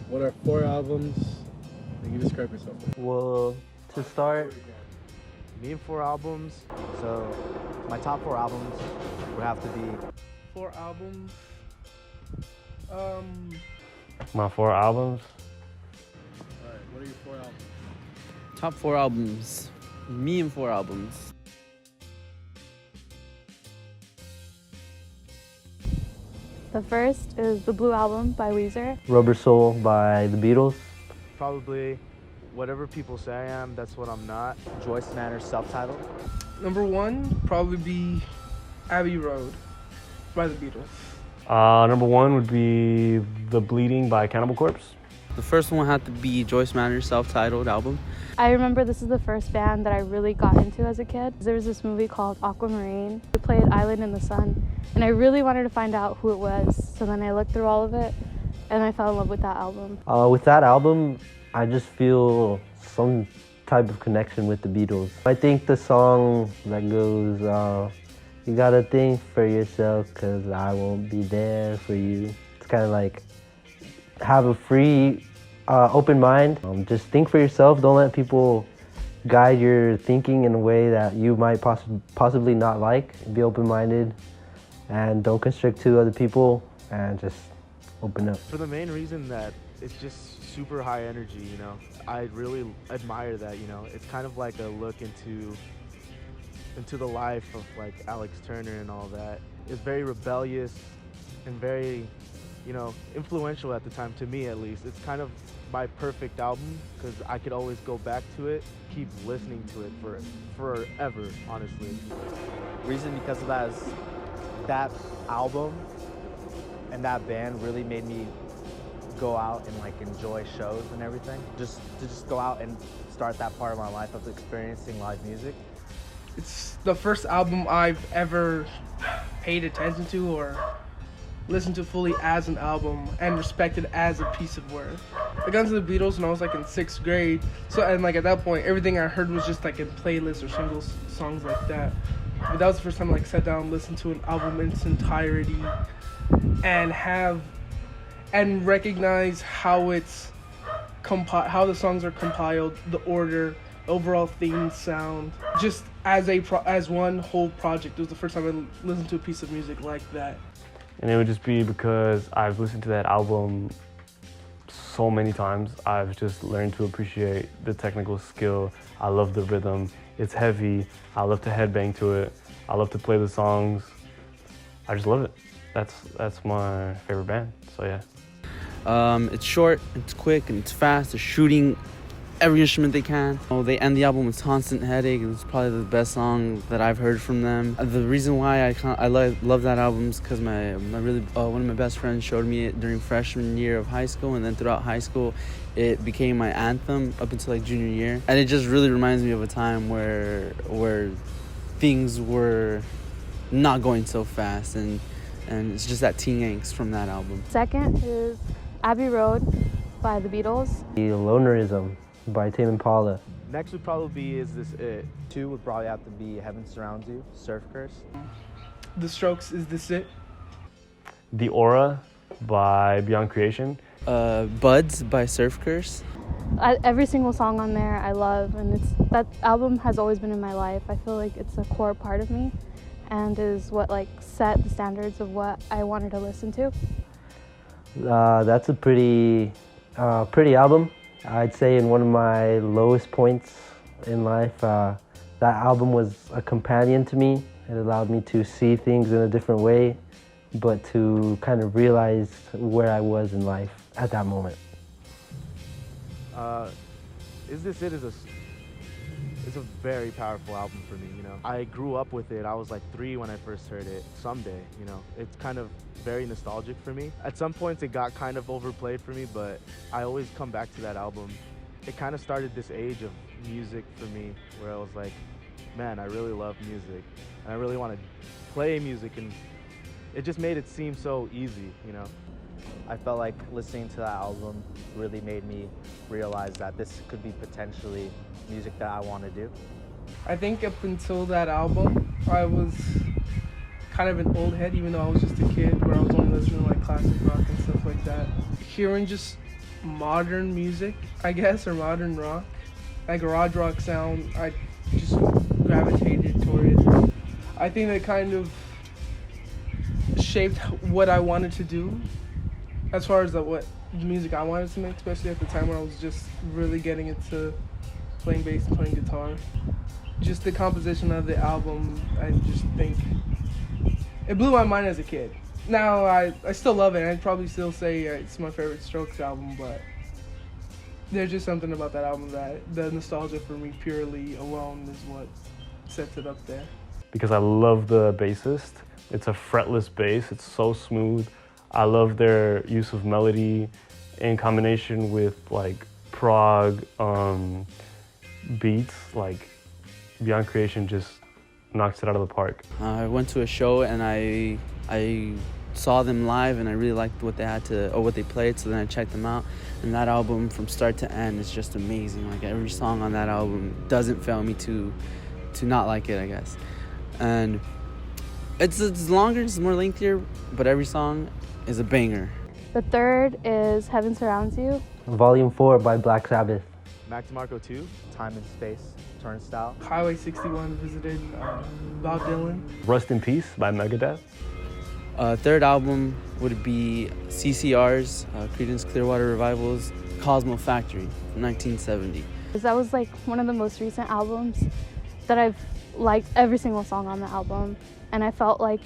What are 4 albums that you describe yourself with? Well, to start, me and 4 albums. So my top 4 albums would have to be 4 albums. My 4 albums. Alright, what are your 4 albums? Top 4 albums. Me and 4 albums. The first is the Blue Album by Weezer. Rubber Soul by the Beatles. Probably Whatever People Say I Am, That's What I'm Not. Joyce Manor's self-titled. Number 1 probably be Abbey Road by the Beatles. Number 1 would be The Bleeding by Cannibal Corpse. The first one had to be Joyce Manor's self-titled album. I remember this is the first band that I really got into as a kid. There was this movie called Aquamarine. We played Island in the Sun, and I really wanted to find out who it was. So then I looked through all of it, and I fell in love with that album. With that album, I just feel some type of connection with the Beatles. I think the song that goes, you gotta think for yourself, 'cause I won't be there for you. It's kind of like, have a free, open mind. Just think for yourself. Don't let people guide your thinking in a way that you might possibly not like. Be open-minded and don't constrict to other people, and just open up. For the main reason that it's just super high energy, you know. I really admire that, you know. It's kind of like a look into the life of like Alex Turner and all that. It's very rebellious and very, you know, influential at the time, to me at least. It's kind of my perfect album because I could always go back to it, keep listening to it for forever, honestly. Reason because of that is that album and that band really made me go out and like enjoy shows and everything. Just to go out and start that part of my life of experiencing live music. It's the first album I've ever paid attention to or listened to fully as an album and respected as a piece of work. I got into the Beatles when I was like in 6th grade. So, and like at that point, everything I heard was just like in playlists or singles, songs like that. But that was the first time I like sat down and listened to an album in its entirety and recognize how it's how the songs are compiled, the order, overall theme, sound, just as one whole project. It was the first time I listened to a piece of music like that. And it would just be because I've listened to that album so many times. I've just learned to appreciate the technical skill. I love the rhythm. It's heavy. I love to headbang to it. I love to play the songs. I just love it. That's my favorite band, so yeah. It's short, it's quick, and it's fast. They're shooting every instrument they can. They end the album with Constant Headache. It's probably the best song that I've heard from them. The reason why I love that album is because one of my best friends showed me it during freshman year of high school, and then throughout high school it became my anthem up until like junior year. And it just really reminds me of a time where things were not going so fast, and it's just that teen angst from that album. Second is Abbey Road by the Beatles. The Lonerism by Tame Impala. Next would probably be Is This It? 2 would probably have to be Heaven Surrounds You, Surf Curse. The Strokes, Is This It? The Aura by Beyond Creation. Buds by Surf Curse. Every single song on there I love, and that album has always been in my life. I feel like it's a core part of me and is what like set the standards of what I wanted to listen to. That's a pretty album. I'd say in one of my lowest points in life, that album was a companion to me. It allowed me to see things in a different way, but to kind of realize where I was in life at that moment. Is This It? It's a very powerful album for me, you know. I grew up with it. I was like 3 when I first heard it. Someday, you know. It's kind of very nostalgic for me. At some points it got kind of overplayed for me, but I always come back to that album. It kind of started this age of music for me where I was like, man, I really love music and I really want to play music, and it just made it seem so easy, you know. I felt like listening to that album really made me realize that this could be potentially music that I want to do. I think up until that album, I was kind of an old head, even though I was just a kid, where I was only listening to like classic rock and stuff like that. Hearing just modern music, I guess, or modern rock. Like garage rock sound, I just gravitated toward it. I think that kind of shaped what I wanted to do as far as what music I wanted to make, especially at the time when I was just really getting into playing bass and playing guitar. Just the composition of the album, I just think it blew my mind as a kid. Now I still love it. I'd probably still say it's my favorite Strokes album, but there's just something about that album that the nostalgia for me purely alone is what sets it up there. Because I love the bassist. It's a fretless bass. It's so smooth. I love their use of melody in combination with like prog beats. Like Beyond Creation just knocks it out of the park. I went to a show and I saw them live and I really liked what they had to, or what they played, so then I checked them out. And that album from start to end is just amazing. Like every song on that album doesn't fail me to not like it, I guess. And it's longer, it's more lengthier, but every song is a banger. The third is Heaven Surrounds You. Volume 4 by Black Sabbath. Mac DeMarco 2, Time and Space, Turnstile. Highway 61 visited, Bob Dylan. Rust in Peace by Megadeth. Third album would be CCR's, Creedence Clearwater Revival's Cosmo Factory from 1970. That was like one of the most recent albums that I've liked every single song on the album, and I felt like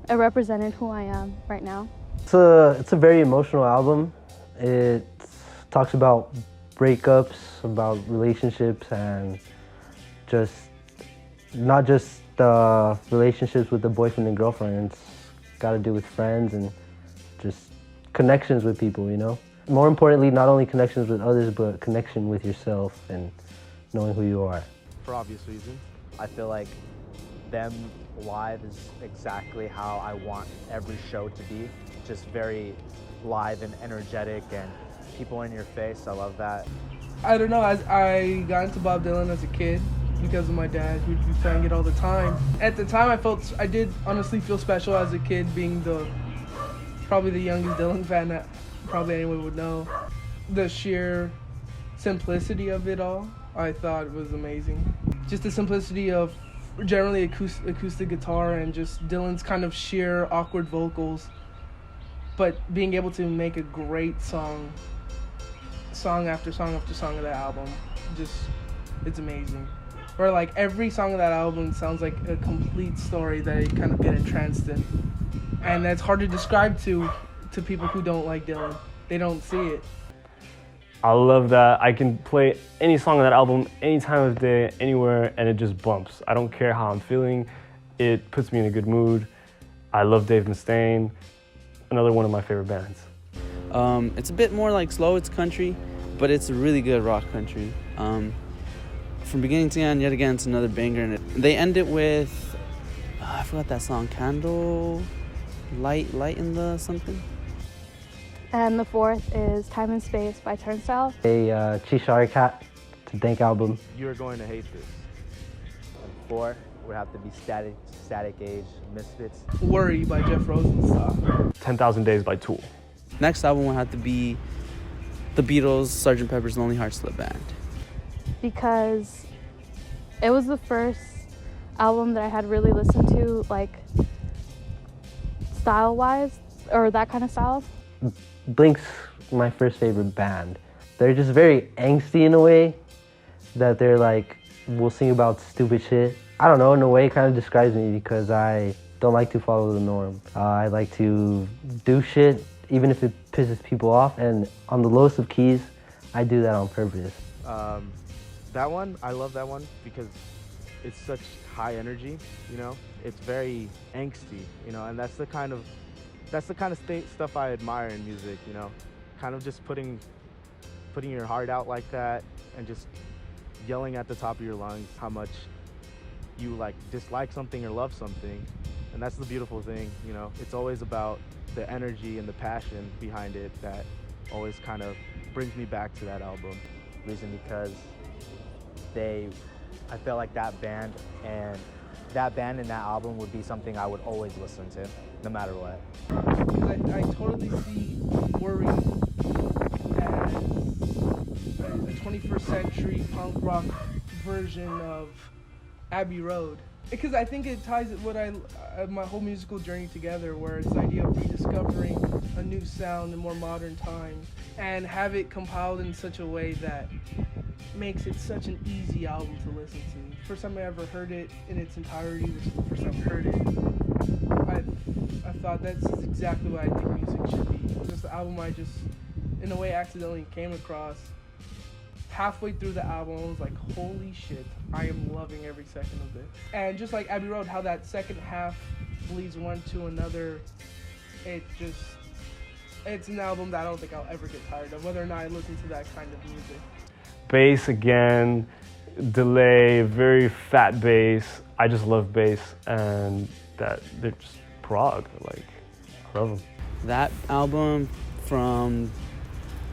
it represented who I am right now. It's a very emotional album. It talks about breakups, about relationships, and just not just relationships with the boyfriend and girlfriend. It's got to do with friends and just connections with people, you know? More importantly, not only connections with others, but connection with yourself and knowing who you are. For obvious reasons. I feel like them live is exactly how I want every show to be. Just very live and energetic and people in your face. I love that. I don't know, I got into Bob Dylan as a kid because of my dad, who'd be playing it all the time. At the time, I did honestly feel special as a kid, being probably the youngest Dylan fan that probably anyone would know. The sheer simplicity of it all, I thought was amazing. Just the simplicity of generally acoustic guitar and just Dylan's kind of sheer awkward vocals, but being able to make a great song after song after song of that album, it's amazing. Or like every song of that album sounds like a complete story that you kind of get entranced in, and that's hard to describe to people who don't like Dylan. They don't see it. I love that I can play any song on that album any time of day, anywhere, and it just bumps. I don't care how I'm feeling. It puts me in a good mood. I love Dave Mustaine, another one of my favorite bands. It's a bit more like slow, it's country, but it's a really good rock country. From beginning to end, yet again, it's another banger. And they end it with, I forgot that song, Candle, Light in the something. And the fourth is Time and Space by Turnstile. A Cheshire Cat to Dank album. You're going to hate this. And 4 would have to be Static Age, Misfits. Worry by Jeff Rosenstock. 10,000 Days by Tool. Next album would have to be The Beatles' Sgt. Pepper's Lonely Hearts Club Band. Because it was the first album that I had really listened to, like, style-wise, or that kind of style. Blink's my first favorite band. They're just very angsty in a way, that they're like, we'll sing about stupid shit. I don't know, in a way it kind of describes me because I don't like to follow the norm. I like to do shit even if it pisses people off, and on the lowest of keys, I do that on purpose. That one, I love that one because it's such high energy, you know? It's very angsty, you know, and that's the kind of stuff I admire in music, you know? Kind of just putting your heart out like that and just yelling at the top of your lungs how much you like dislike something or love something. And that's the beautiful thing, you know? It's always about the energy and the passion behind it that always kind of brings me back to that album. Reason because I felt like that band and that album would be something I would always listen to, no matter what. I totally see Worry as a 21st century punk rock version of Abbey Road. Because I think it ties my whole musical journey together, where it's the idea of rediscovering a new sound in more modern times and have it compiled in such a way that makes it such an easy album to listen to. First time I ever heard it in its entirety, which is the first time I heard it, I thought that's exactly what I think music should be. It was just the album I just, in a way, accidentally came across. Halfway through the album, I was like, holy shit, I am loving every second of this. And just like Abbey Road, how that second half bleeds one to another, it's an album that I don't think I'll ever get tired of, whether or not I listen to that kind of music. Bass again, delay, very fat bass. I just love bass, and that they're just prog. Like, I love them. That album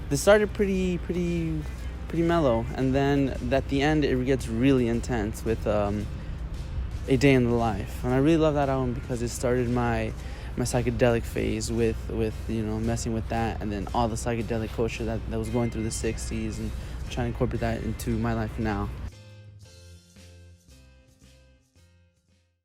they started pretty mellow, and then at the end it gets really intense with A Day in the Life. And I really love that album because it started my psychedelic phase with messing with that, and then all the psychedelic culture that was going through the 60s and trying to incorporate that into my life now.